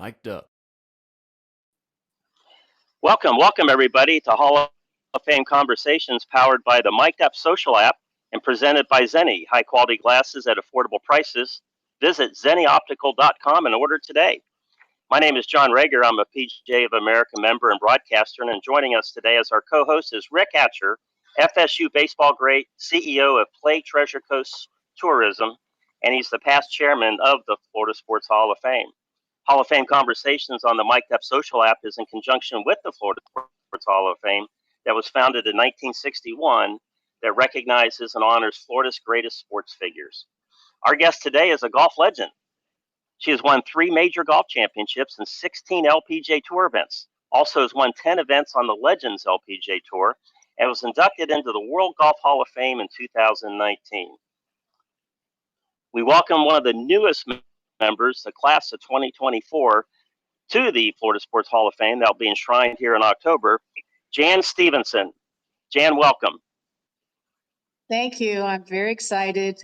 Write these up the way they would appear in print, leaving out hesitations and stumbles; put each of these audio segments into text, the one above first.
Mic'd up. Welcome everybody to Hall of Fame Conversations powered by the Mic'd Up social app and presented by Zenni. High quality glasses at affordable prices. Visit zennioptical.com and order today. My name is John Reger. I'm a PGA of America member and broadcaster, and joining us today as our co-host is Rick Hatcher, FSU baseball great, CEO of Play Treasure Coast Tourism, and he's the past chairman of the Florida Sports Hall of Fame. Hall of Fame Conversations on the Mic'd Up social app is in conjunction with the Florida Sports Hall of Fame that was founded in 1961 that recognizes and honors Florida's greatest sports figures. Our guest today is a golf legend. She has won 3 major golf championships and 16 LPGA Tour events. Also has won 10 events on the Legends LPGA Tour and was inducted into the World Golf Hall of Fame in 2019. We welcome one of the newest members, the class of 2024, to the Florida Sports Hall of Fame. That'll be enshrined here in October. Jan Stephenson. Jan, welcome. Thank you. I'm very excited.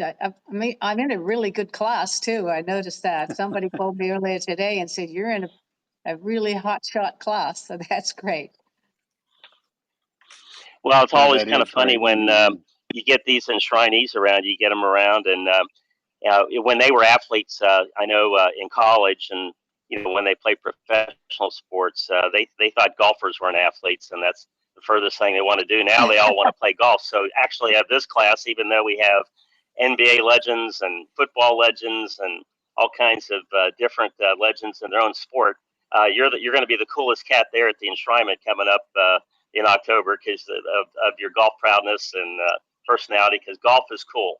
I'm in a really good class, too. I noticed that. Somebody told me earlier today and said, you're in a really hot shot class. So that's great. Well, it's always kind of funny when you get these enshrinees around, you get them around. And when they were athletes, I know in college and, when they played professional sports, they thought golfers weren't athletes, and that's the furthest thing they want to do. Now they all want to play golf. So actually at this class, even though we have NBA legends and football legends and all kinds of different legends in their own sport, you're going to be the coolest cat there at the enshrinement coming up in October because of your golf proudness and personality, because golf is cool.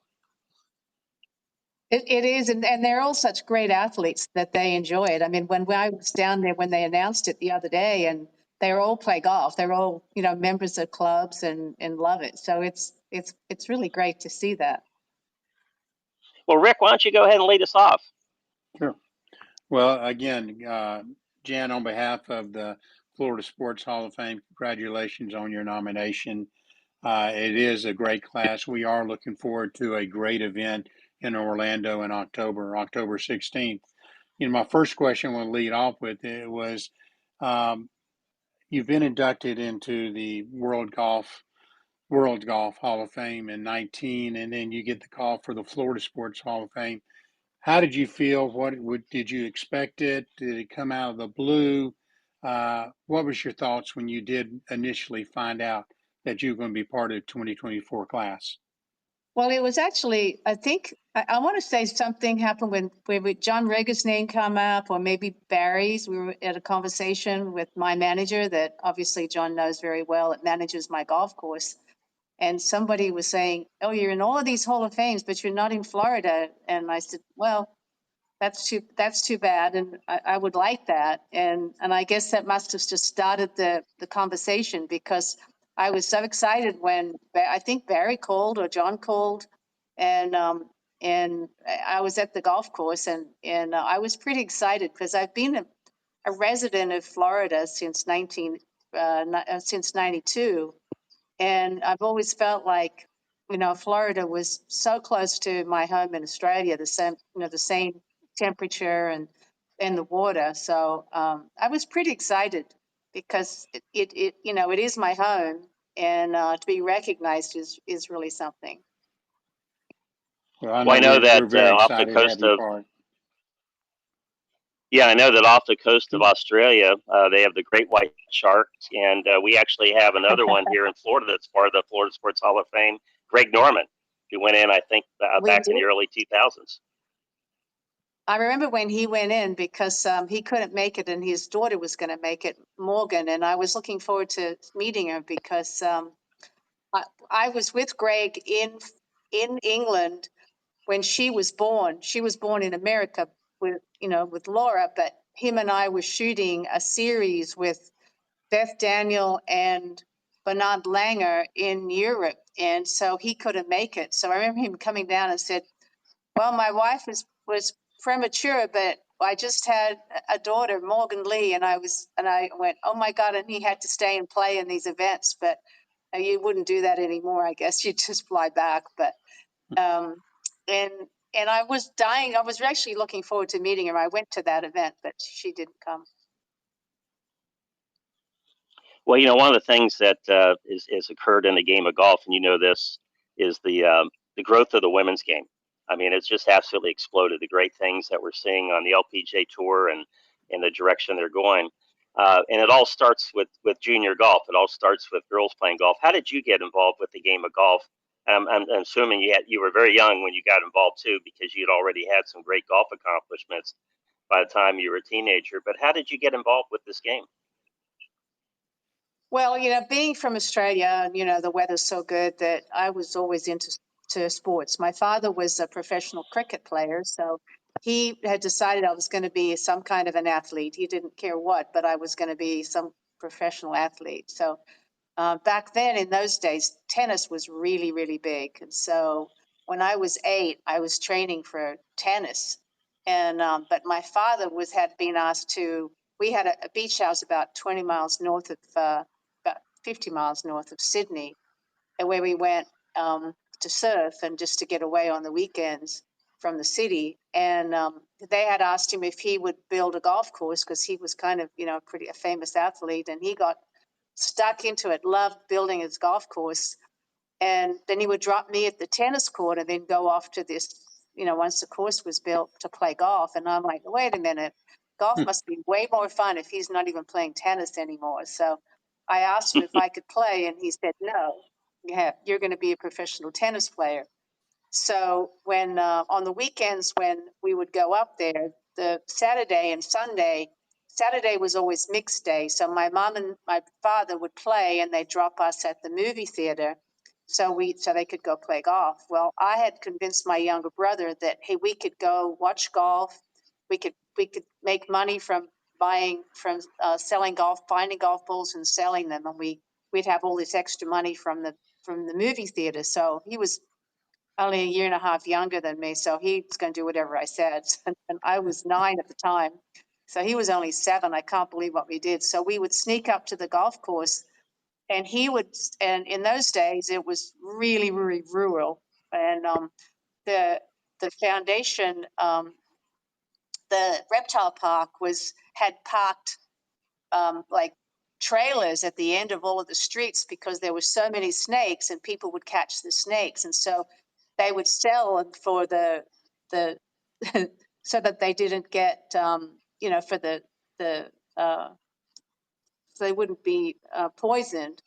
It is, and they're all such great athletes that they enjoy it. I mean, when I was down there when they announced it the other day, and they all play golf, they're all members of clubs and love it. So it's really great to see that. Well, Rick, why don't you go ahead and lead us off? Sure. Well, again, Jan, on behalf of the Florida Sports Hall of Fame, congratulations on your nomination. It is a great class. We are looking forward to a great event in Orlando in October 16th. My first question I want to lead off with it was, you've been inducted into the World Golf Hall of Fame in 19, and then you get the call for the Florida Sports Hall of Fame. How did you feel? Did you expect it? Did it come out of the blue? What was your thoughts when you did initially find out that you were going to be part of the 2024 class? Well, it was actually, I think, I want to say something happened when John Reger's name came up, or maybe Barry's. We were at a conversation with my manager that obviously John knows very well. It manages my golf course. And somebody was saying, oh, you're in all of these Hall of Fames, but you're not in Florida. And I said, well, that's too bad. And I would like that. And I guess that must have just started the conversation, because I was so excited when I think Barry called or John called, and I was at the golf course, and I was pretty excited because I've been a resident of Florida since 92, and I've always felt like Florida was so close to my home in Australia, the same temperature and the water. So I was pretty excited because it is my home, and to be recognized is really something. Well, I know that off the coast of I know that off the coast of Australia, they have the great white shark, and we actually have another one here in Florida that's part of the Florida Sports Hall of Fame, Greg Norman, who went in, I think, back in the early 2000s. I remember when he went in because he couldn't make it, and his daughter was going to make it, Morgan, and I was looking forward to meeting her because I was with Greg in England when she was born. She was born in America with Laura, but him and I were shooting a series with Beth Daniel and Bernard Langer in Europe, and so he couldn't make it. So I remember him coming down and said, well, my wife was premature, but I just had a daughter, Morgan Lee, and I went, oh my God, and he had to stay and play in these events, but you wouldn't do that anymore. I guess you'd just fly back. But and I was dying. I was actually looking forward to meeting her. I went to that event, but she didn't come. Well, one of the things that is occurred in the game of golf, and this, is the growth of the women's game. I mean, it's just absolutely exploded. The great things that we're seeing on the LPGA tour and in the direction they're going, and it all starts with junior golf. It all starts with girls playing golf. How did you get involved with the game of golf? I'm assuming you were very young when you got involved too, because you'd already had some great golf accomplishments by the time you were a teenager. But how did you get involved with this game? Well, being from Australia, the weather's so good that I was always into sports. My father was a professional cricket player, so he had decided I was going to be some kind of an athlete. He didn't care what, but I was going to be some professional athlete. So back then, in those days, tennis was really, really big. And so when I was 8, I was training for tennis. And but my father had been asked to. We had a beach house about 20 miles north of, about 50 miles north of Sydney, and where we went to surf and just to get away on the weekends from the city. And they had asked him if he would build a golf course because he was kind of, a famous athlete, and he got stuck into it, loved building his golf course. And then he would drop me at the tennis court and then go off to this, once the course was built, to play golf. And I'm like, wait a minute, golf must be way more fun if he's not even playing tennis anymore. So I asked him if I could play, and he said, no, you're going to be a professional tennis player. So when on the weekends when we would go up there, the Saturday and Sunday, Saturday was always mixed day. So my mom and my father would play, and they'd drop us at the movie theater, so they could go play golf. Well, I had convinced my younger brother that, hey, we could go watch golf. We could make money from selling golf, finding golf balls and selling them, and we'd have all this extra money from the movie theater. So he was only a year and a half younger than me, so he's going to do whatever I said. And I was 9 at the time, so he was only 7. I can't believe what we did. So we would sneak up to the golf course, and and in those days it was really, really rural. And the foundation, the reptile park had parked like trailers at the end of all of the streets because there were so many snakes, and people would catch the snakes, and so they would sell them for the so that they didn't get for the so they wouldn't be poisoned.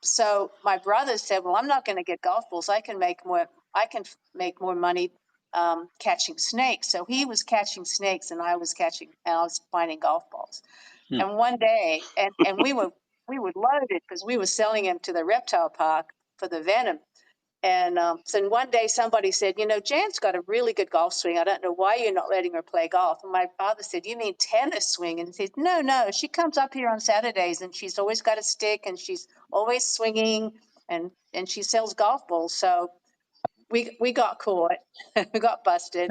So my brother said, well, I'm not going to get golf balls. I can make more money catching snakes. So he was catching snakes, and I was finding golf balls. Hmm. And one day, and we were loaded because we were selling them to the reptile park for the venom. And so one day somebody said, Jan's got a really good golf swing. I don't know why you're not letting her play golf. And my father said, you mean tennis swing? And he said, no, she comes up here on Saturdays, and she's always got a stick, and she's always swinging, and she sells golf balls. So we got caught, we got busted.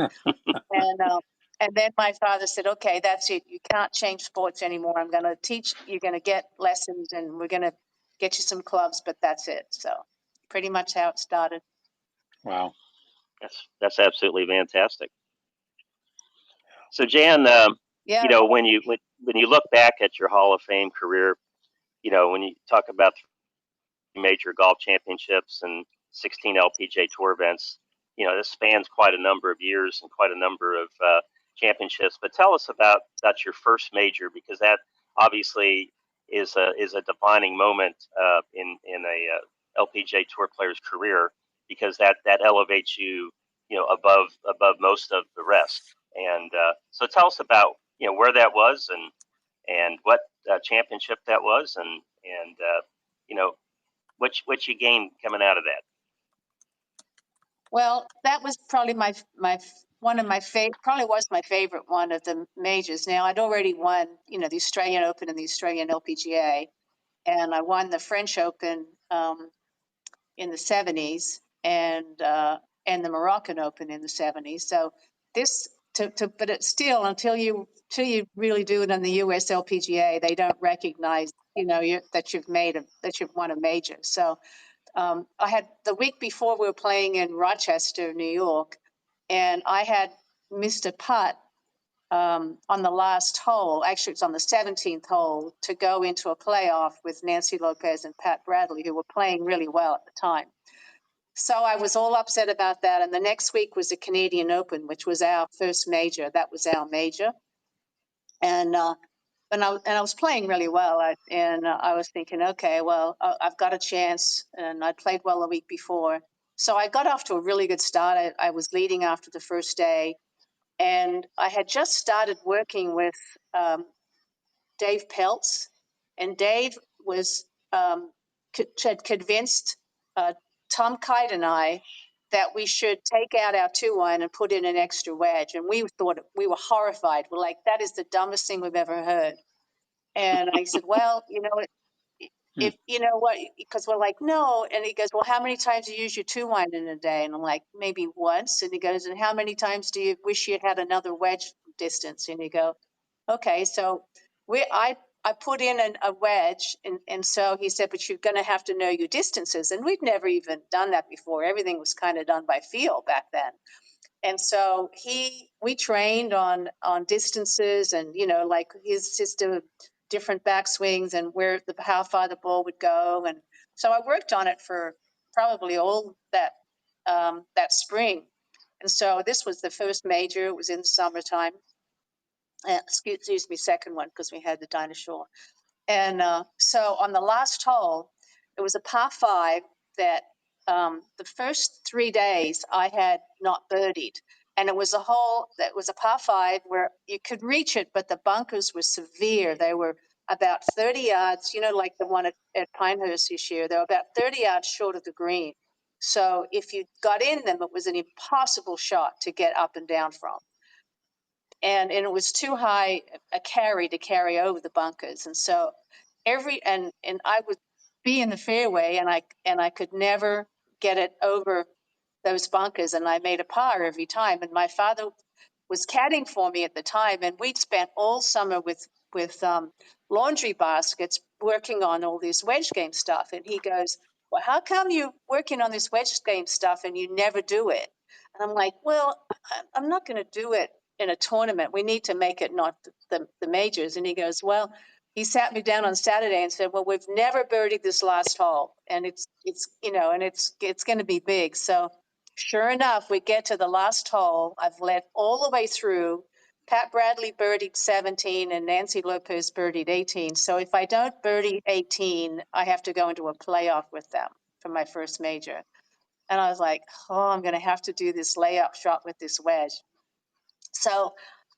And then my father said, okay, that's it. You can't change sports anymore. I'm going to teach, you're going to get lessons, and we're going to get you some clubs, but that's it. So pretty much how it started. Wow. That's absolutely fantastic. So Jan, Yeah. when you look back at your Hall of Fame career, when you talk about major golf championships and 16 LPGA Tour events, this spans quite a number of years and quite a number of championships. But tell us about your first major, because that obviously is a defining moment in a LPGA Tour player's career, because that elevates you, above most of the rest. And so tell us about where that was, and what championship that was, and what you gained coming out of that. Well, that was probably my one of my probably was my favorite one of the majors. Now, I'd already won, the Australian Open and the Australian LPGA, and I won the French Open in the 70s, and the Moroccan Open in the 70s. So but it's still, until you really do it on the US LPGA, they don't recognize, that you've won a major. So I had, the week before we were playing in Rochester, New York, and I had missed a putt on the last hole. Actually, it's on the 17th hole to go into a playoff with Nancy Lopez and Pat Bradley, who were playing really well at the time. So I was all upset about that. And the next week was the Canadian Open, which was our first major. That was our major. And I was playing really well. I was thinking, okay, well, I've got a chance. And I played well the week before. So I got off to a really good start. I was leading after the first day. And I had just started working with Dave Peltz. And Dave was had convinced Tom Kite and I that we should take out our 2-1 and put in an extra wedge. And we thought, we were horrified. We're like, that is the dumbest thing we've ever heard. And I said, well, if you know what, because we're like, no. And he goes, well, how many times do you use your 2-1 in a day? And I'm like, maybe once. And he goes, and how many times do you wish you had another wedge distance? And you go, okay. So I put in a wedge, and so he said, but you're going to have to know your distances. And we'd never even done that before. Everything was kind of done by feel back then. And so we trained on distances, and like his system of different backswings and how far the ball would go. And so I worked on it for probably all that spring. And so this was the first major. It was in the summertime. Excuse me, second one, because we had the dinosaur. And so on the last hole, it was a par 5 that the first 3 days I had not birdied. And it was a hole that was a par 5 where you could reach it, but the bunkers were severe. They were about 30 yards, like the one at Pinehurst this year. They were about 30 yards short of the green. So if you got in them, it was an impossible shot to get up and down from. And it was too high a carry to carry over the bunkers. And so and I would be in the fairway, and I could never get it over those bunkers, and I made a par every time. And my father was caddying for me at the time, and we'd spent all summer with laundry baskets working on all this wedge game stuff. And he goes, well, how come you working on this wedge game stuff and you never do it? And I'm like, well, I'm not going to do it in a tournament. We need to make it not the majors. And he goes, well, he sat me down on Saturday and said, well, we've never birdied this last hole, and it's going to be big. So sure enough, we get to the last hole. I've led all the way through. Pat Bradley birdied 17 and Nancy Lopez birdied 18. So if I don't birdie 18, I have to go into a playoff with them for my first major. And I was like, oh, I'm going to have to do this layup shot with this wedge. So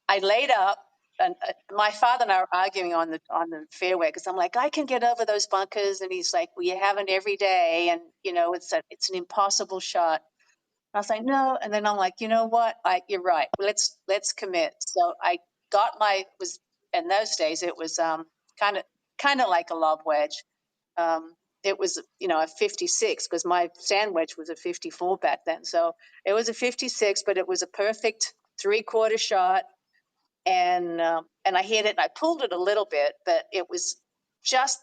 I laid up, and my father and I were arguing on the fairway, because I'm like, I can get over those bunkers, and he's like, well, you haven't every day, and it's an impossible shot. I was like, no. And then I'm like, you know what? You're right. Let's commit. So I got in those days, it was kind of like a lob wedge. It was, a 56, because my sand wedge was a 54 back then. So it was a 56, but it was a perfect 3/4 shot. And I hit it, and I pulled it a little bit, but it was just,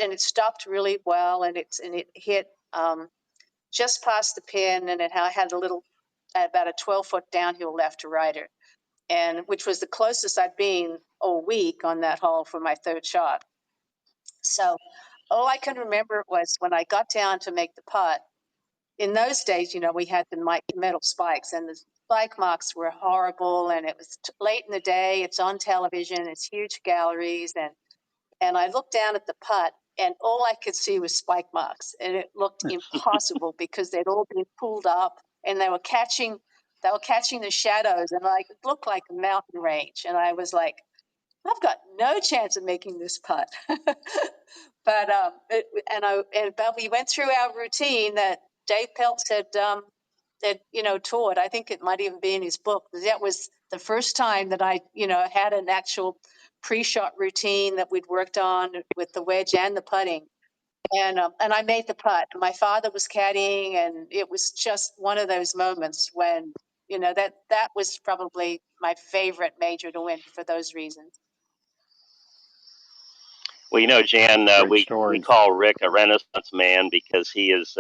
and it stopped really well. And it hit, just past the pin, and it had about a 12-foot downhill left to righter, and which was the closest I'd been all week on that hole for my third shot. So all I can remember was when I got down to make the putt. In those days, we had the metal spikes, and the spike marks were horrible, and it was late in the day. It's on television. It's huge galleries, and I looked down at the putt, and all I could see was spike marks, and it looked impossible because they'd all been pulled up, and they were catching the shadows, and it looked like a mountain range. And I was like, I've got no chance of making this putt. But we went through our routine that Dave Peltz had taught. I think it might even be in his book. That was the first time that I had an actual pre-shot routine that we'd worked on with the wedge and the putting. And I made the putt. My father was caddying, and it was just one of those moments when that was probably my favorite major to win for those reasons. Well, Jan, Great we stories. call Rick a Renaissance man because he is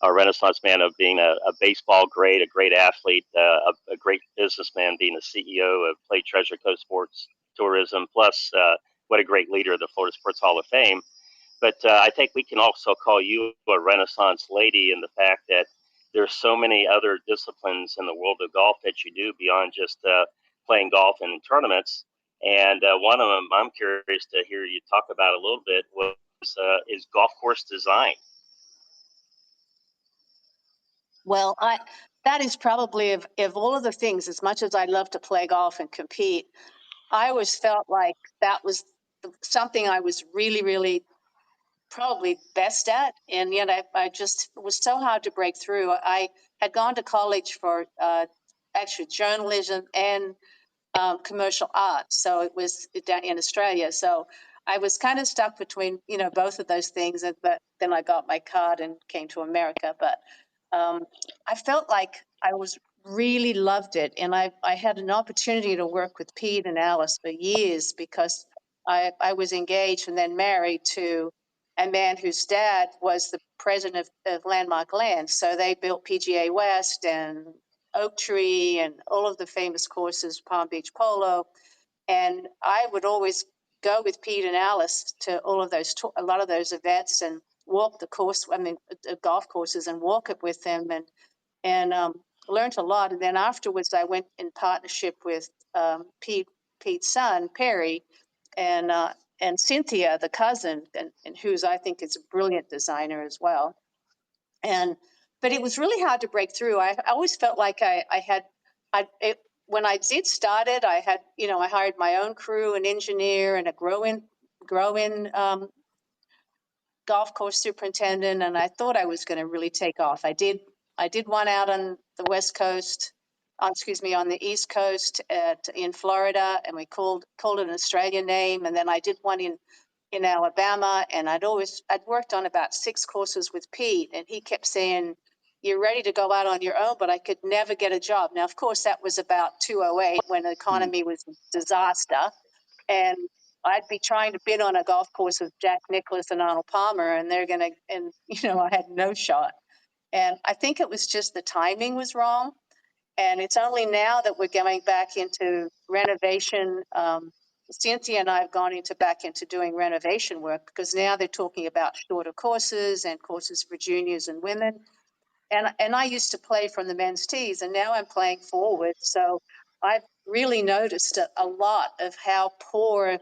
a renaissance man of being a baseball great, a great athlete, a great businessman, being a CEO of Play Treasure Coast Sports Tourism, plus what a great leader of the Florida Sports Hall of Fame. But I think we can also call you a renaissance lady in the fact that there's so many other disciplines in the world of golf that you do beyond just playing golf in tournaments. And one of them I'm curious to hear you talk about a little bit was is golf course design. Well, that is probably of all of the things, as much as I love to play golf and compete, I always felt like that was something I was really, really probably best at. And yet I just, it was so hard to break through. I had gone to college for actually journalism and commercial art. So it was down in Australia. So I was kind of stuck between, both of those things. But then I got my card and came to America. But I felt like I was really loved it. And I had an opportunity to work with Pete and Alice for years because I was engaged and then married to a man whose dad was the president of Landmark Land. So they built PGA West and Oak Tree and all of the famous courses, Palm Beach Polo. And I would always go with Pete and Alice to all of those, a lot of those events and walk the course, golf courses and walk it with them and learned a lot. And then afterwards, I went in partnership with Pete's son, Perry, and Cynthia, the cousin, and who's I think is a brilliant designer as well. But it was really hard to break through. I always felt like when I did start it, I had, I hired my own crew, an engineer and a growing golf course superintendent, and I thought I was going to really take off. I did one out on the West Coast, on the East Coast in Florida, and we called it an Australian name. And then I did one in Alabama, and I'd worked on about 6 courses with Pete, and he kept saying, "You're ready to go out on your own," but I could never get a job. Now, of course, that was about 2008 when the economy was a disaster, and I'd be trying to bid on a golf course with Jack Nicklaus and Arnold Palmer, and I had no shot. And I think it was just the timing was wrong. And it's only now that we're going back into renovation. Cynthia and I have gone back into doing renovation work because now they're talking about shorter courses and courses for juniors and women. And I used to play from the men's tees, and now I'm playing forward. So I've really noticed a lot of how poor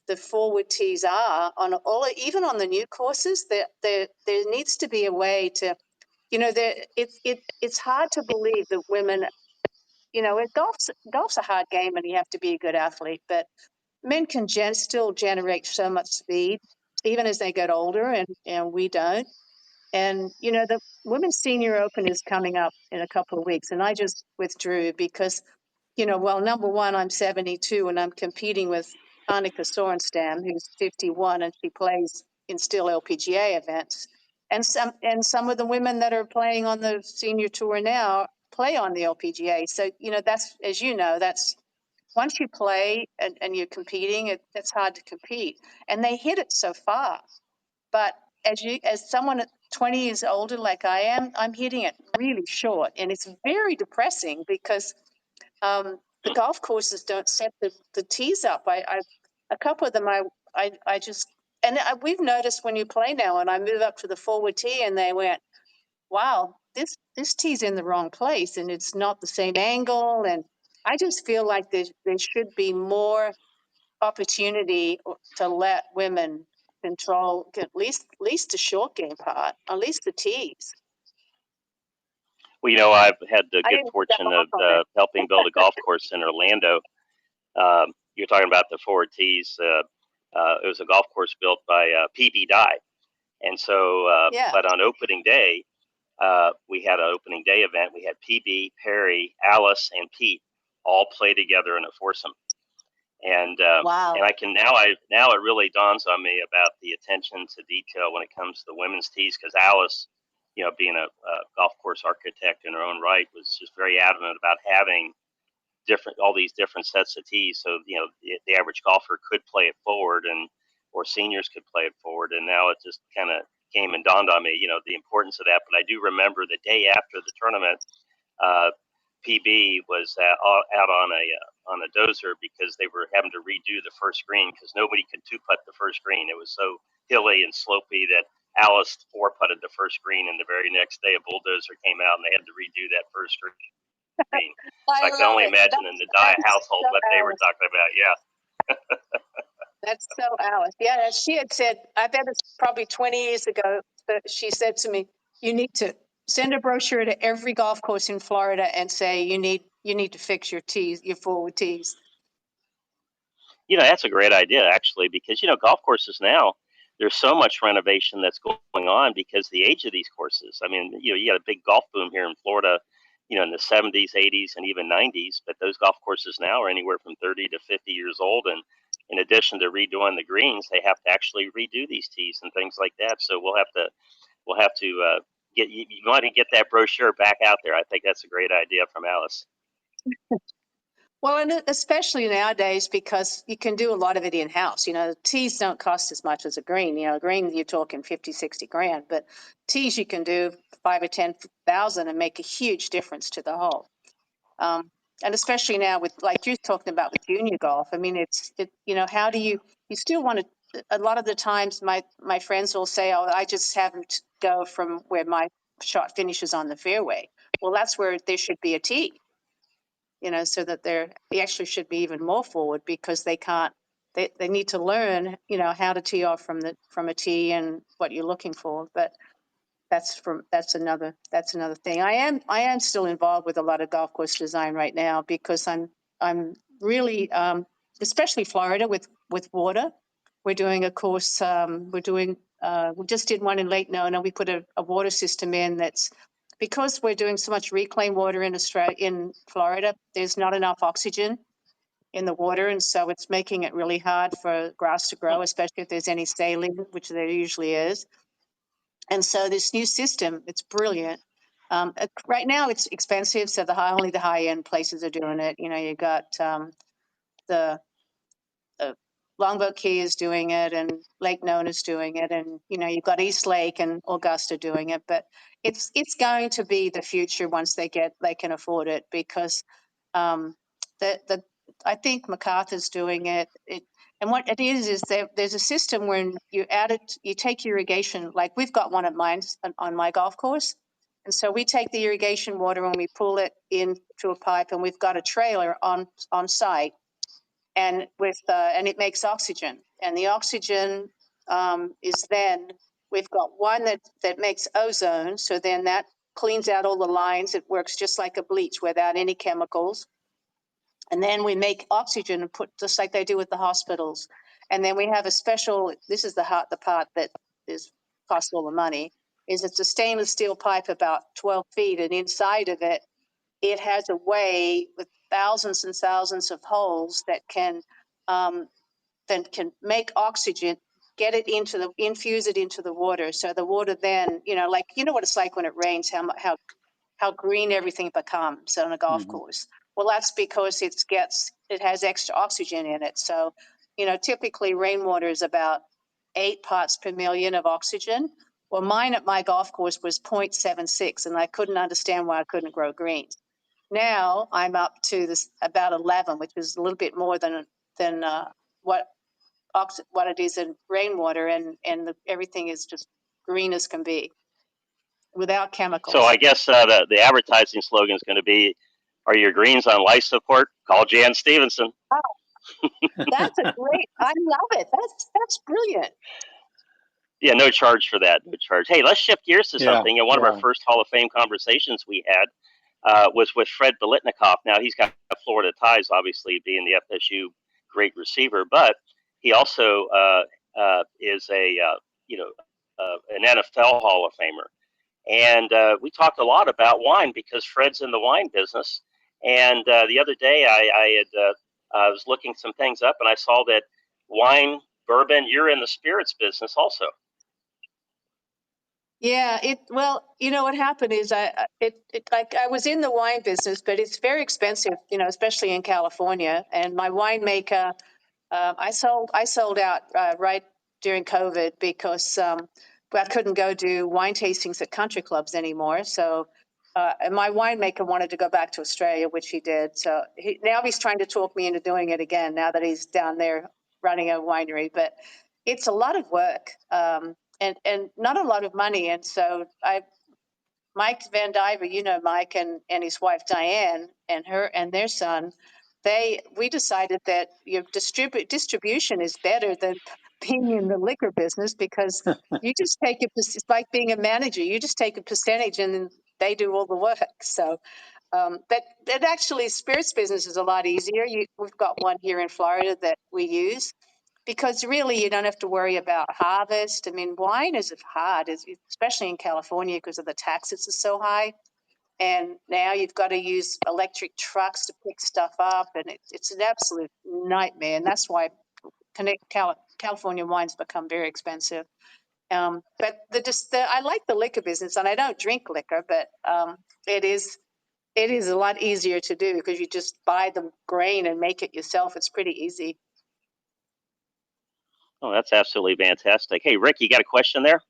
the forward tees are on even on the new courses. There needs to be a way to, it's hard to believe that women, golf's a hard game and you have to be a good athlete, but men can still generate so much speed, even as they get older, and we don't. And, the Women's Senior Open is coming up in a couple of weeks, and I just withdrew because, well, number one, I'm 72 and I'm competing with Annika Sorenstam, who's 51, and she plays in still LPGA events. And some of the women that are playing on the senior tour now play on the LPGA. So, that's, as that's once you play and you're competing, it's hard to compete. And they hit it so far. But as someone 20 years older like I am, I'm hitting it really short, and it's very depressing because the golf courses don't set the tees up. A couple of them I just we've noticed when you play now, and I move up to the forward tee, and they went, "Wow, this tee's in the wrong place, and it's not the same angle." And I just feel like there should be more opportunity to let women control at least the short game part, at least the tees. Well, I've had the I good didn't step fortune off of on it. helping build a golf course in Orlando. You're talking about the forward tees. It was a golf course built by PB Dye. And so, Yeah. but on opening day, we had an opening day event. We had PB, Perry, Alice, and Pete all play together in a foursome. And Wow. and I can now it really dawns on me about the attention to detail when it comes to the women's tees, because Alice, being a golf course architect in her own right, was just very adamant about having all these different sets of tees, so the average golfer could play it forward, or seniors could play it forward. And now it just kind of came and dawned on me, the importance of that. But I do remember the day after the tournament, PB was out on a dozer because they were having to redo the first green because nobody could two-putt the first green. It was so hilly and slopey that Alice four-putted the first green, and the very next day a bulldozer came out and they had to redo that first green. So I can only imagine in the Dye household what they were talking about. Yeah. That's so Alice. Yeah, she had said, I bet it's probably 20 years ago, that she said to me, you need to send a brochure to every golf course in Florida and say you need to fix your tees, your forward tees. That's a great idea, actually, because, golf courses now, there's so much renovation that's going on because the age of these courses. I mean, you got a big golf boom here in Florida, in the 70s, 80s, and even 90s, but those golf courses now are anywhere from 30 to 50 years old. And in addition to redoing the greens, they have to actually redo these tees and things like that. So we'll have to get, you want to get that brochure back out there. I think that's a great idea from Alice. Well, and especially nowadays, because you can do a lot of it in-house. Tees don't cost as much as a green. A green, you're talking 50, 60 grand, but tees you can do 5 or 10,000 and make a huge difference to the hole. And especially now with, like you're talking about with junior golf, I mean, how do you still want to, a lot of the times my friends will say, oh, I just have them go from where my shot finishes on the fairway. Well, that's where there should be a tee. So that they actually should be even more forward because they need to learn, how to tee off from a tee and what you're looking for. But that's another thing. I am still involved with a lot of golf course design right now because I'm really, especially Florida with water. We're doing a course, we just did one in Lake Nona. We put a water system in that's, because we're doing so much reclaimed water in Florida, there's not enough oxygen in the water. And so it's making it really hard for grass to grow, especially if there's any saline, which there usually is. And so this new system, it's brilliant. Right now it's expensive. So only the high end places are doing it. You got the Longboat Key is doing it, and Lake Nona is doing it, and you've got East Lake and Augusta doing it. But it's going to be the future once they can afford it, because I think MacArthur's doing it. And what it is there's a system when you take irrigation, like we've got one at mine on my golf course. And so we take the irrigation water and we pull it into a pipe, and we've got a trailer on site. And and it makes oxygen, and the oxygen is then, we've got one that makes ozone. So then that cleans out all the lines. It works just like a bleach without any chemicals. And then we make oxygen and put, just like they do with the hospitals. And then we have a special, this is the part that costs all the money, is it's a stainless steel pipe about 12 feet. And inside of it, it has a way with thousands and thousands of holes that can make oxygen, infuse it into the water. So the water then, what it's like when it rains, how green everything becomes on a golf course. Well, that's because it has extra oxygen in it. So, typically rainwater is about 8 parts per million of oxygen. Well, mine at my golf course was 0.76, and I couldn't understand why I couldn't grow greens. Now I'm up to about 11, which is a little bit more than what it is in rainwater, and everything is just green as can be without chemicals. So I guess the advertising slogan is going to be, "Are your greens on life support? Call Jan Stephenson." Oh, that's I love it. That's brilliant. Yeah, no charge for that. No charge. Hey, let's shift gears to something. And one of our first Hall of Fame conversations we had was with Fred Biletnikoff. Now, he's got Florida ties, obviously, being the FSU great receiver, but he also is an NFL Hall of Famer. And we talked a lot about wine because Fred's in the wine business. And the other day, I was looking some things up, and I saw that wine, bourbon, you're in the spirits business also. Yeah, what happened is I was in the wine business, but it's very expensive, especially in California. And my winemaker, I sold out right during COVID because I couldn't go do wine tastings at country clubs anymore. So, and my winemaker wanted to go back to Australia, which he did. So now he's trying to talk me into doing it again now that he's down there running a winery. But it's a lot of work, and not a lot of money. And so Mike Van Diver, you know, Mike and his wife Diane and her and their son, we decided that your distribution is better than being in the liquor business, because you just take it's like being a manager. You just take a percentage and then they do all the work. So, but actually, spirits business is a lot easier. We've got one here in Florida that we use, because really you don't have to worry about harvest. I mean, wine is hard, especially in California, because of the taxes are so high. And now you've got to use electric trucks to pick stuff up, and it's an absolute nightmare. And that's why California wines become very expensive. But I like the liquor business, and I don't drink liquor, but it is a lot easier to do because you just buy the grain and make it yourself. It's pretty easy. Oh, that's absolutely fantastic. Hey, Rick, you got a question there?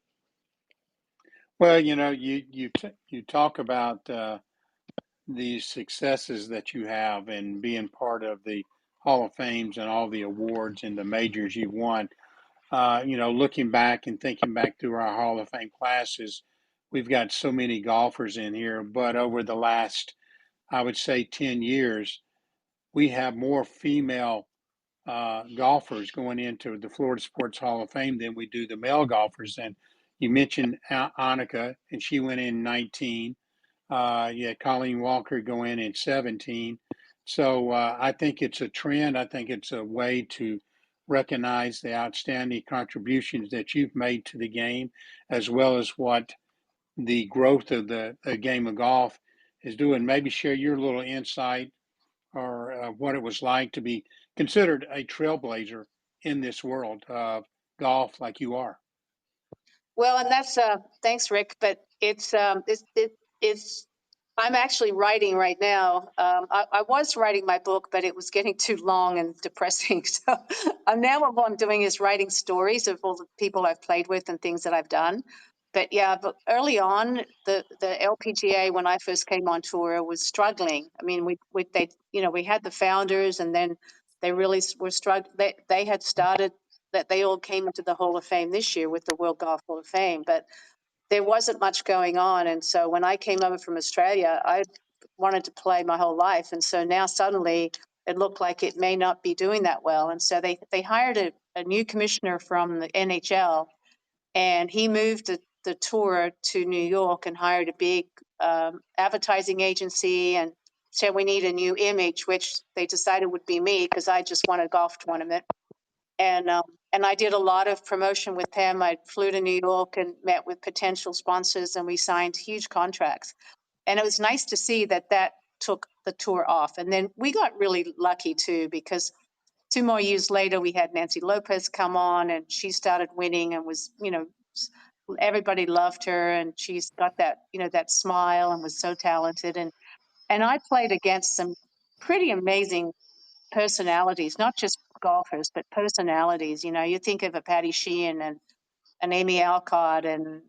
Well, you know, you talk about the successes that you have and being part of the Hall of Fames and all the awards and the majors you've won. You know, looking back and thinking back through our Hall of Fame classes, we've got so many golfers in here, but over the last, I would say, 10 years, we have more female golfers going into the Florida Sports Hall of Fame than we do the male golfers. And you mentioned Annika, and she went in 19. You had Colleen Walker go in 17. So I think it's a trend. I think it's a way to recognize the outstanding contributions that you've made to the game, as well as what the growth of the game of golf is doing. Maybe share your little insight or what it was like to be considered a trailblazer in this world of golf like you are. Well, and that's thanks, Rick. But it's I'm actually writing right now. I was writing my book, but it was getting too long and depressing. So what I'm doing is writing stories of all the people I've played with and things that I've done. But yeah, but early on, the LPGA, when I first came on tour, was struggling. I mean, we had the founders, and then they really were struggling. They had started that they all came into the Hall of Fame this year with the World Golf Hall of Fame, but there wasn't much going on. And so when I came over from Australia, I wanted to play my whole life. And so now suddenly it looked like it may not be doing that well. And so they hired a new commissioner from the NHL, and he moved the tour to New York and hired a big advertising agency and said, we need a new image, which they decided would be me because I just won a golf tournament. And I did a lot of promotion with him. I flew to New York and met with potential sponsors, and we signed huge contracts. And it was nice to see that took the tour off. And then we got really lucky too, because 2 more years later, we had Nancy Lopez come on, and she started winning and was, everybody loved her, and she's got that, that smile, and was so talented. And I played against some pretty amazing personalities, not just golfers, but personalities. You think of a Patty Sheehan and an Amy Alcott and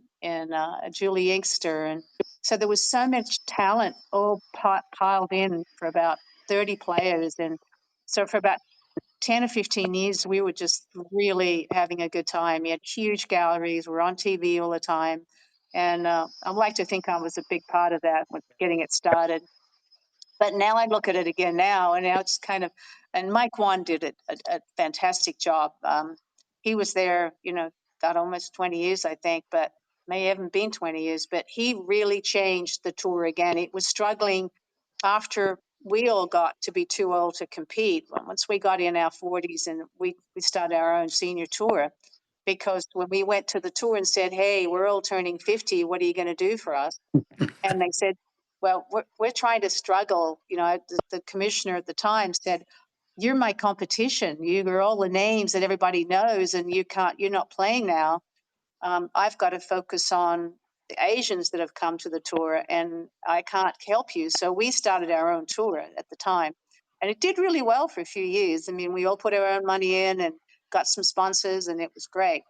Julie Inkster, and so there was so much talent all piled in for about 30 players, and so for about 10 or 15 years, we were just really having a good time. We had huge galleries. We're on TV all the time, and I'd like to think I was a big part of that with getting it started. But now I look at it again now, and now it's kind of, and Mike Wan did a fantastic job. He was there, got almost 20 years, I think, but may haven't been 20 years, but he really changed the tour again. It was struggling after we all got to be too old to compete. Once we got in our 40s and we started our own senior tour, because when we went to the tour and said, hey, we're all turning 50, what are you going to do for us? And they said, well, we're trying to struggle. The commissioner at the time said, you're my competition. You're all the names that everybody knows, and you're not playing now. I've got to focus on the Asians that have come to the tour, and I can't help you. So we started our own tour at the time, and it did really well for a few years. I mean, we all put our own money in and got some sponsors, and it was great.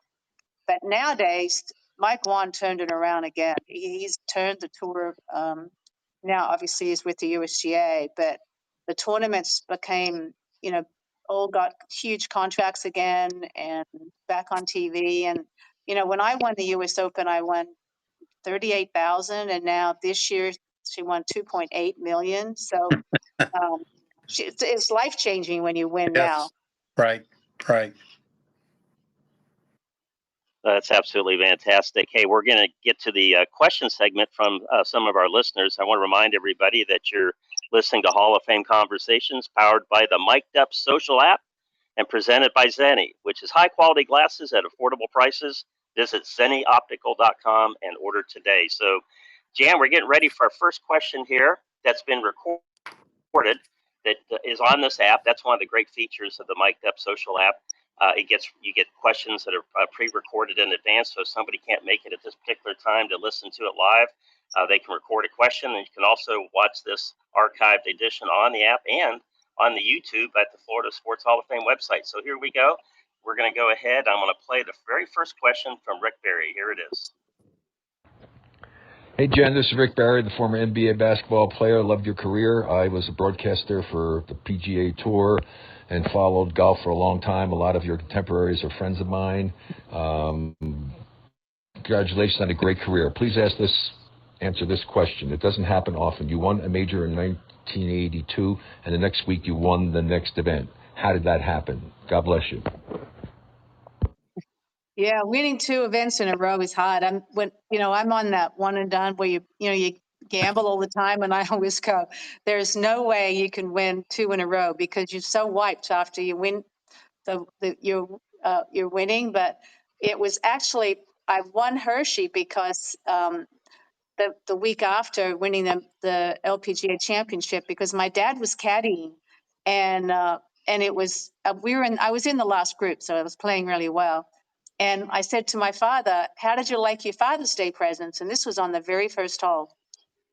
But nowadays, Mike Wan turned it around again. He's turned the tour. Now, obviously, he's with the USGA, but the tournaments became, all got huge contracts again and back on TV. And, when I won the US Open, I won 38,000, and now this year she won 2.8 million. So it's life changing when you win now. Yes. Right. Right. That's absolutely fantastic. Hey, we're going to get to the question segment from some of our listeners. I want to remind everybody that you're listening to Hall of Fame Conversations, powered by the Mic'd Up social app and presented by Zenni, which is high quality glasses at affordable prices. Visit ZenniOptical.com and order today. So, Jan, we're getting ready for our first question here that's been recorded, that is on this app. That's one of the great features of the Mic'd Up social app. You get questions that are pre-recorded in advance, so if somebody can't make it at this particular time to listen to it live, they can record a question, and you can also watch this archived edition on the app and on the YouTube at the Florida Sports Hall of Fame website. So here we go. We're going to go ahead. I'm going to play the very first question from Rick Berry. Here it is. Hey, Jen, this is Rick Barry, the former NBA basketball player. Loved your career. I was a broadcaster for the PGA Tour and followed golf for a long time. A lot of your contemporaries are friends of mine. Congratulations on a great career. Please answer this question. It doesn't happen often. You won a major in 1982, and the next week you won the next event. How did that happen? God bless you. Yeah, winning 2 events in a row is hard. I'm on that one and done where you gamble all the time, and I always go, there's no way you can win 2 in a row because you're so wiped after you win you're winning. But it was actually, I won Hershey because the week after winning the LPGA championship, because my dad was caddying, and it was I was in the last group, so I was playing really well. And I said to my father, "How did you like your Father's Day presents?" And this was on the very first hole.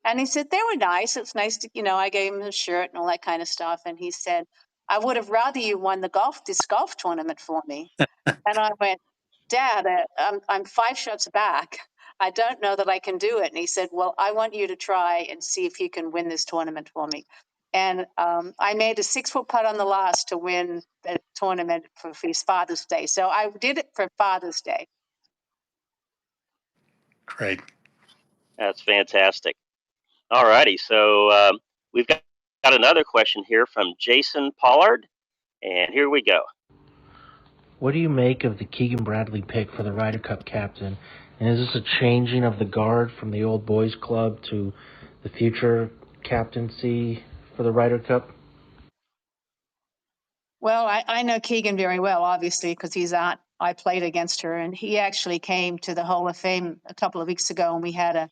And he said, "They were nice. It's nice to, I gave him a shirt and all that kind of stuff." And he said, "I would have rather you won this golf tournament for me." And I went, "Dad, I'm 5 shots back. I don't know that I can do it." And he said, "Well, I want you to try and see if you can win this tournament for me." And I made a 6-foot putt on the last to win the tournament for his Father's Day. So I did it for Father's Day. Great. That's fantastic. All righty. So we've got another question here from Jason Pollard. And here we go. What do you make of the Keegan Bradley pick for the Ryder Cup captain? And is this a changing of the guard from the old boys club to the future captaincy for the Ryder Cup? Well, I know Keegan very well, obviously, because he's out. I played against her, and he actually came to the Hall of Fame a couple of weeks ago, and we had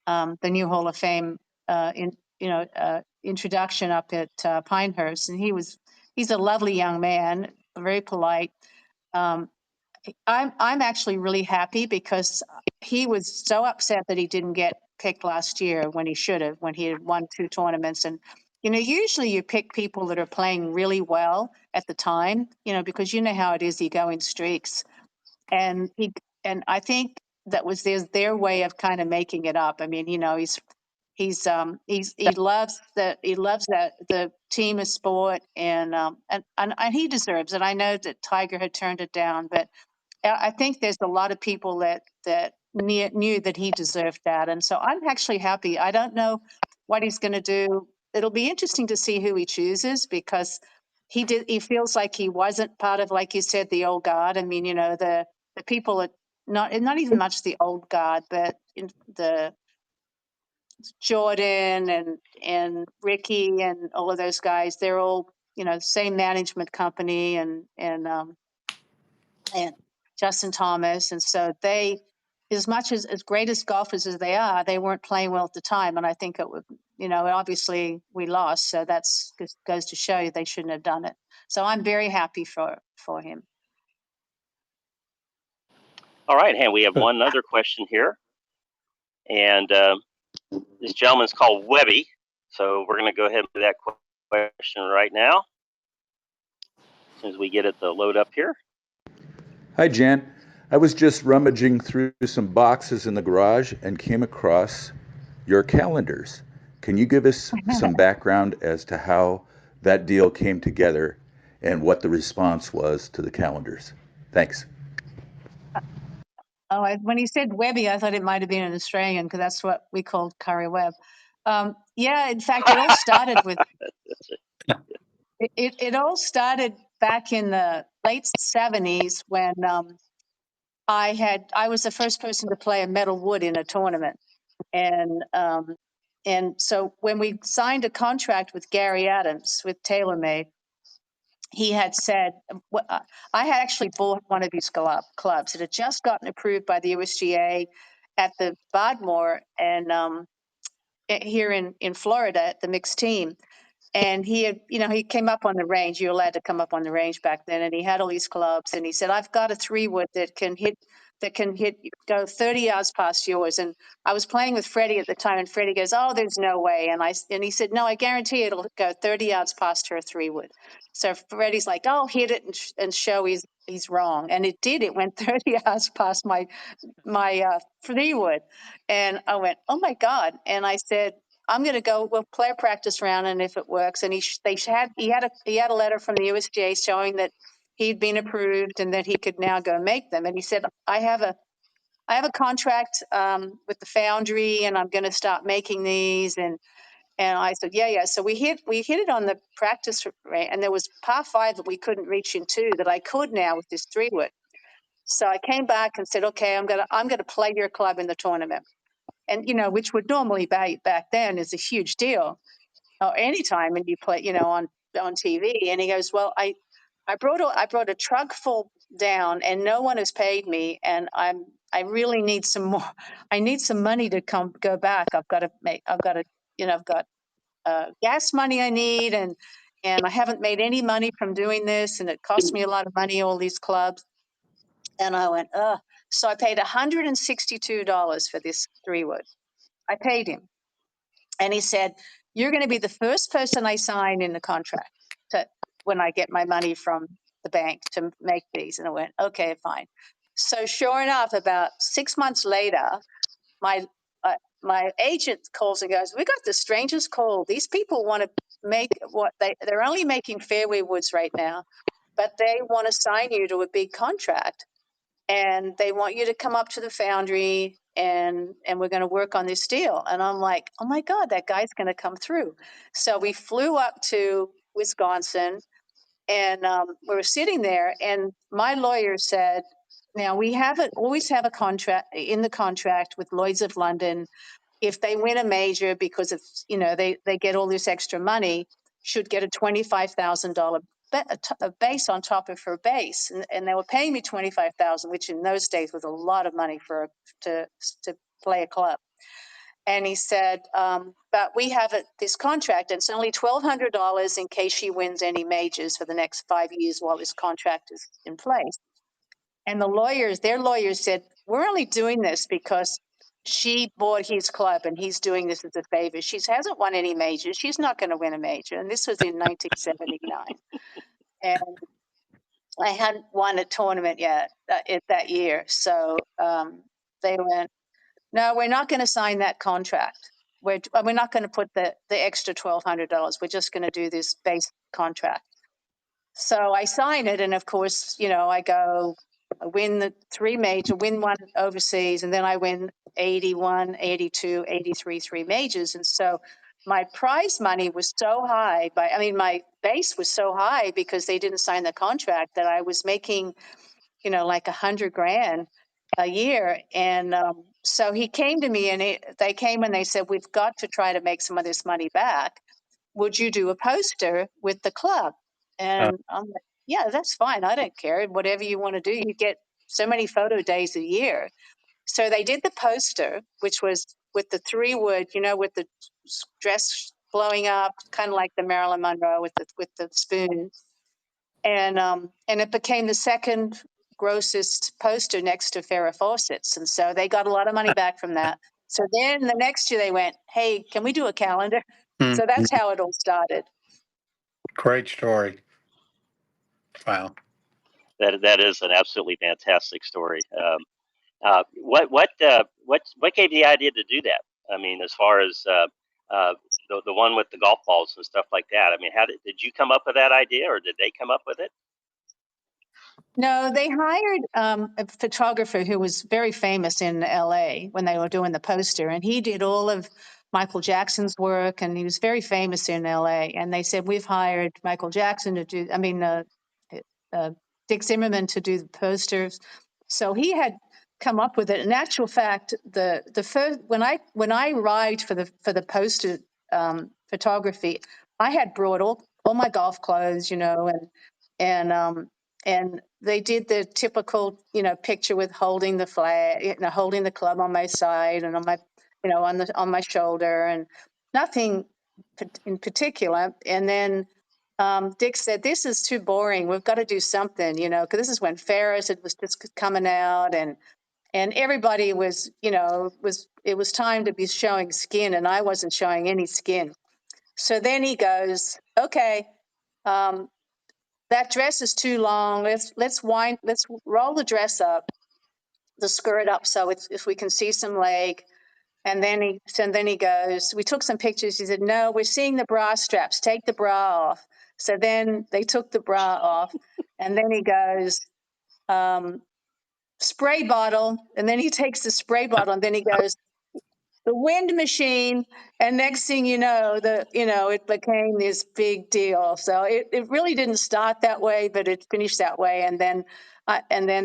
the new Hall of Fame introduction up at Pinehurst, and he's a lovely young man, very polite. I'm actually really happy because he was so upset that he didn't get picked last year when he should have, when he had won 2 tournaments. And usually you pick people that are playing really well at the time, because you know how it is, you go in streaks. And I think that was their way of kind of making it up. I mean, he loves the team of sport, and he deserves it. I know that Tiger had turned it down, but I think there's a lot of people that knew that he deserved that. And so I'm actually happy. I don't know what he's going to do. It'll be interesting to see who he chooses, because he feels like he wasn't part of, like you said, the old guard. I mean, the people that not even much the old guard, but the Jordan and Ricky and all of those guys, they're all, same management company, and Justin Thomas. And so they, as much as great as golfers as they are, they weren't playing well at the time. And I think it would, obviously we lost. So that's goes to show you they shouldn't have done it. So I'm very happy for him. All right. And we have one other question here. And this gentleman's called Webby. So we're going to go ahead and do that question right now, as soon as we get it to load up here. Hi, Jan. I was just rummaging through some boxes in the garage and came across your calendars. Can you give us some background as to how that deal came together and what the response was to the calendars? Thanks. Oh, when he said Webby, I thought it might have been an Australian because that's what we called Curry Webb. Yeah, in fact, it all started with it all started back in the late '70s when I was the first person to play a metal wood in a tournament, and so when we signed a contract with Gary Adams with TaylorMade, he had said, I had actually bought one of these clubs. It had just gotten approved by the USGA at the Bardmore and here in Florida at the mixed team. And he had, he came up on the range. You're allowed to come up on the range back then. And he had all these clubs. And he said, I've got a 3-wood that can go 30 yards past yours. And I was playing with Freddie at the time. And Freddie goes, oh, there's no way. And he said, no, I guarantee it'll go 30 yards past her 3-wood. So Freddie's like, oh, hit it and show he's wrong. And it did. It went 30 yards past my 3-wood. And I went, oh my God. And I said, I'm going to go. We'll play a practice round, and if it works, and he had a letter from the USGA showing that he'd been approved and that he could now go make them. And he said, I have a contract with the foundry, and I'm going to start making these. And I said, yeah. So we hit it on the practice range, and there was par 5 that we couldn't reach in 2 that I could now with this 3-wood. So I came back and said, okay, I'm gonna play your club in the tournament. And, which would normally back then is a huge deal. Or anytime when you play, on TV. And he goes, well, I brought a truck full down and no one has paid me. And I really need some more. I need some money to go back. I've got gas money I need. And I haven't made any money from doing this. And it cost me a lot of money, all these clubs. And I went, ugh. So I paid $162 for this 3-wood. I paid him. And he said, you're going to be the first person I sign in the contract when I get my money from the bank to make these. And I went, okay, fine. So sure enough, about 6 months later, my agent calls and goes, we got the strangest call. These people want to make they're only making fairway woods right now, but they want to sign you to a big contract. And they want you to come up to the foundry and we're going to work on this deal. And I'm like, oh my God, that guy's going to come through. So we flew up to Wisconsin and we were sitting there and my lawyer said, now we always have a contract in the contract with Lloyd's of London. If they win a major because of, they get all this extra money, should get a $25,000 a base on top of her base, and they were paying me $25,000, which in those days was a lot of money to play a club. And he said, but we have this contract, and it's only $1,200 in case she wins any majors for the next 5 years while this contract is in place. And their lawyers said, we're only doing this because she bought his club and he's doing this as a favor. She hasn't won any majors. She's not going to win a major. And this was in 1979. And I hadn't won a tournament yet that year. So they went, no, we're not going to sign that contract. We're not going to put the extra $1,200. We're just going to do this base contract. So I sign it. And of course, I win the 3 major, win one overseas, and then I win 81, 82, 83, 3 majors. And so my prize money was so high my base was so high because they didn't sign the contract that I was making, like $100,000 a year. And so he came to me and they came and they said, we've got to try to make some of this money back. Would you do a poster with the club? And I'm like, yeah, that's fine. I don't care. Whatever you want to do, you get so many photo days a year. So they did the poster, which was with the 3-wood, with the dress blowing up, kind of like the Marilyn Monroe with the spoon. And it became the second grossest poster next to Farrah Fawcett's. And so they got a lot of money back from that. So then the next year they went, hey, can we do a calendar? So that's how it all started. Great story. Wow. That is an absolutely fantastic story. What gave you the idea to do that? I mean, as far as the one with the golf balls and stuff like that. I mean, how did you come up with that idea, or did they come up with it? No, they hired a photographer who was very famous in LA when they were doing the poster, and he did all of Michael Jackson's work, and he was very famous in LA. And they said, "We've hired Michael Jackson to do, I mean, uh, Dick Zimmerman to do the posters." So he had come up with it. In actual fact, the first when I arrived for the poster photography, I had brought all my golf clothes, and and they did the typical, picture with holding the flag, holding the club on my side and on my, on my shoulder, and nothing in particular. And then Dick said, "This is too boring. We've got to do something, because this is when Ferris it was just coming out, and everybody was, it was time to be showing skin, and I wasn't showing any skin." So then he goes, "Okay, um, that dress is too long. Let's roll the dress up, the skirt up, so it's if we can see some leg." And then he goes, "We took some pictures." He said, "No, we're seeing the bra straps. Take the bra off." So then they took the bra off, and then he goes, "Spray bottle." And then he takes the spray bottle, and then he goes, "The wind machine." And next thing you know, it became this big deal. So it really didn't start that way, but it finished that way. And then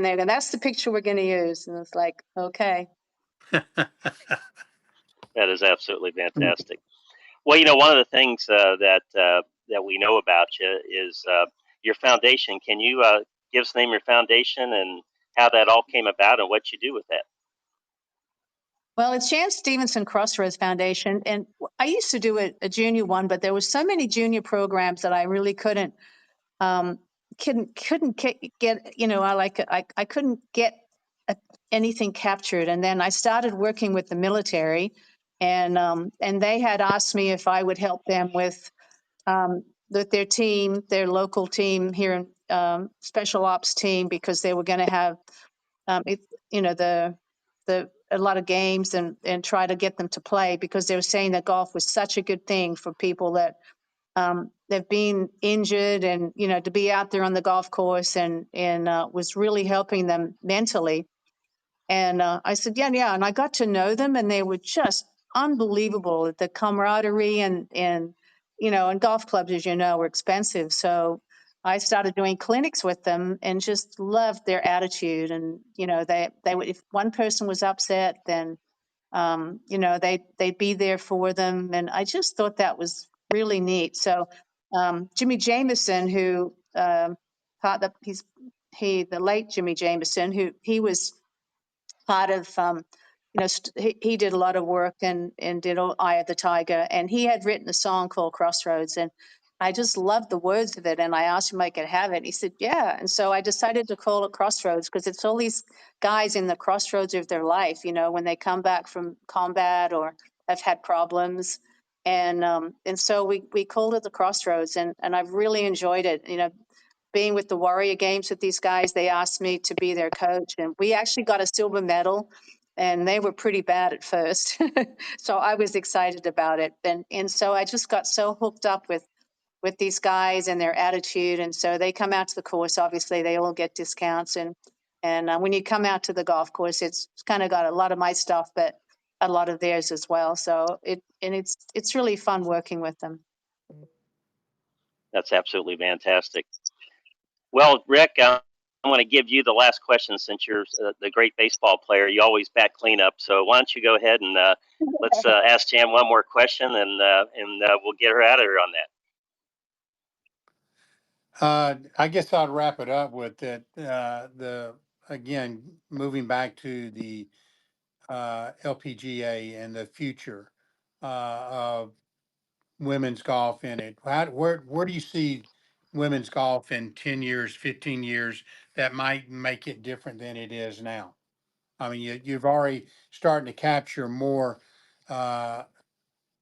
they're going, "That's the picture we're going to use." And it's like, okay. That is absolutely fantastic. Well, one of the things that we know about you is your foundation. Can you give us the name of your foundation and how that all came about and what you do with that? Well, it's Jan Stephenson Crossroads Foundation, and I used to do a junior one, but there was so many junior programs that I really um, couldn't get. I couldn't get anything captured. And then I started working with the military, and they had asked me if I would help them with their team, their local team here in special ops team, because they were going to have it, the a lot of games, and try to get them to play, because they were saying that golf was such a good thing for people that they've been injured, and to be out there on the golf course, and was really helping them mentally. And I said, yeah, yeah. And I got to know them, and they were just unbelievable. The camaraderie, and golf clubs, as you know, were expensive. So I started doing clinics with them, and just loved their attitude. And they would, if one person was upset, then they'd be there for them. And I just thought that was really neat. So Jimmy Jameson, who part of the late Jimmy Jameson, who he was part of, he did a lot of work, and did Eye of the Tiger, and he had written a song called Crossroads, and I just loved the words of it, and I asked him if I could have it. And he said, yeah. And so I decided to call it Crossroads, because it's all these guys in the crossroads of their life, when they come back from combat or have had problems. And so we called it the Crossroads, and I've really enjoyed it. Being with the Warrior Games with these guys, they asked me to be their coach, and we actually got a silver medal, and they were pretty bad at first. So I was excited about it. And so I just got so hooked up with these guys and their attitude. And so they come out to the course, obviously they all get discounts. And when you come out to the golf course, it's kind of got a lot of my stuff, but a lot of theirs as well. So it's really fun working with them. That's absolutely fantastic. Well, Rick, I'm going to give you the last question since you're the great baseball player. You always bat cleanup. So why don't you go ahead and let's ask Jan one more question, and we'll get her out of here on that. I guess I'd wrap it up with that. Again, moving back to the LPGA and the future of women's golf in it. Where do you see women's golf in 10 years, 15 years that might make it different than it is now? I mean, you've already starting to capture more uh,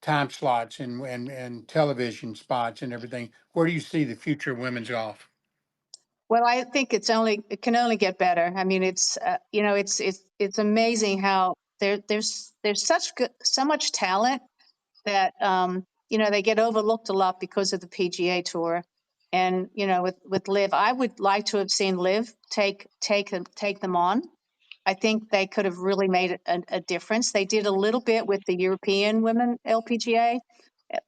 time slots and television spots and everything. Where do you see the future of women's golf? Well, I think it can only get better. I mean, it's it's amazing how there's so much talent that they get overlooked a lot because of the PGA Tour, and with Liv, I would like to have seen Liv take them on. I think they could have really made a difference. They did a little bit with the European Women LPGA,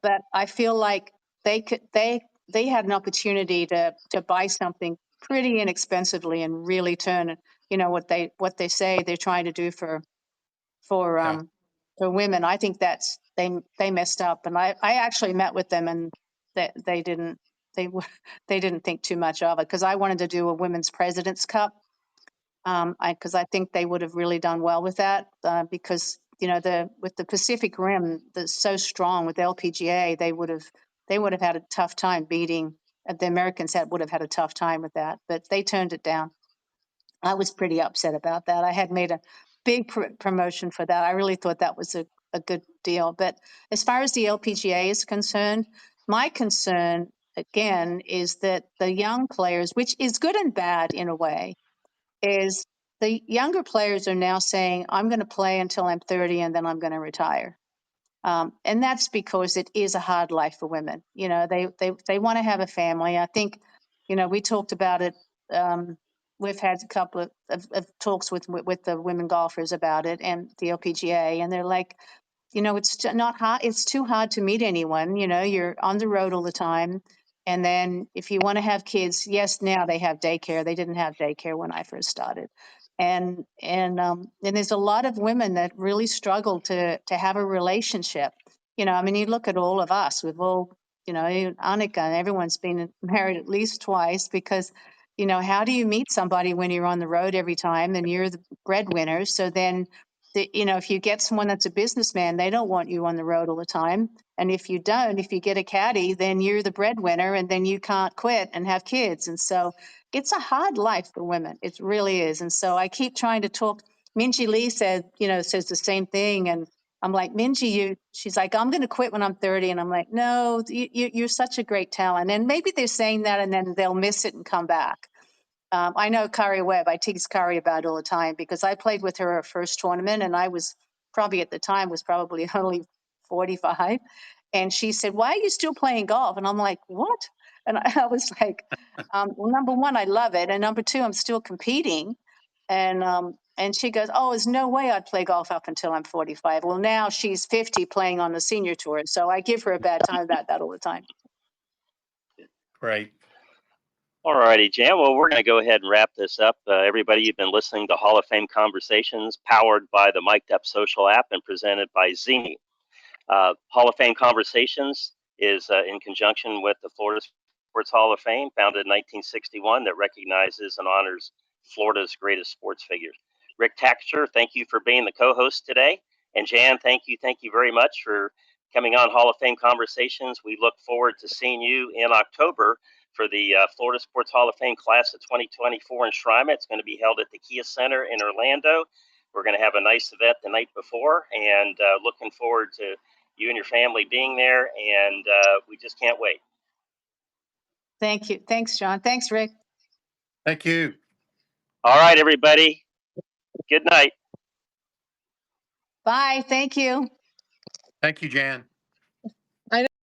but I feel like they had an opportunity to buy something pretty inexpensively and really turn what they say they're trying to do for Yeah. for women. I think they messed up, and I actually met with them, and they didn't they were they didn't think too much of it, because I wanted to do a women's President's Cup. Because I think they would have really done well with that, because with the Pacific Rim that's so strong with LPGA, they would have had a tough time beating the Americans would have had a tough time with that, but they turned it down. I was pretty upset about that. I had made a big promotion for that. I really thought that was a good deal. But as far as the LPGA is concerned, my concern again is that the young players, which is good and bad in a way, is the younger players are now saying, I'm going to play until I'm 30 and then I'm going to retire. And that's because it is a hard life for women. They want to have a family. I think, we talked about it. We've had a couple of talks with the women golfers about it and the LPGA, and they're like, it's not hard. It's too hard to meet anyone. You're on the road all the time. And then if you want to have kids, yes, now they have daycare. They didn't have daycare when I first started. And there's a lot of women that really struggle to have a relationship. I mean, you look at all of us. We've all, Annika and everyone's been married at least twice, because, how do you meet somebody when you're on the road every time and you're the breadwinner? So then, if you get someone that's a businessman, they don't want you on the road all the time. And if you get a caddy, then you're the breadwinner, and then you can't quit and have kids. And so it's a hard life for women. It really is. And so I keep trying to talk. Minji Lee says the same thing. And I'm like, Minji, she's like, I'm going to quit when I'm 30. And I'm like, no, you're such a great talent. And maybe they're saying that and then they'll miss it and come back. I know Kari Webb. I tease Kari about it all the time, because I played with her first tournament, and I was probably only 45. And she said, why are you still playing golf? And I'm like, what? And I was like, well, number one, I love it. And number two, I'm still competing. And she goes, oh, there's no way I'd play golf up until I'm 45. Well, now she's 50 playing on the senior tour. So I give her a bad time about that all the time. Right. All righty, Jan. Well, we're going to go ahead and wrap this up. Everybody, you've been listening to Hall of Fame Conversations, powered by the Mic'd Up Social app and presented by Zini. Hall of Fame Conversations is in conjunction with the Florida Sports Hall of Fame, founded in 1961, that recognizes and honors Florida's greatest sports figures. Rick Taxter, thank you for being the co-host today. And Jan, thank you very much for coming on Hall of Fame Conversations. We look forward to seeing you in October for the Florida Sports Hall of Fame class of 2024 enshrinement. It's going to be held at the Kia Center in Orlando. We're going to have a nice event the night before, and looking forward to you and your family being there, and we just can't wait. Thank you. Thanks, John. Thanks, Rick. Thank you. All right, everybody. Good night. Bye. Thank you. Thank you, Jan.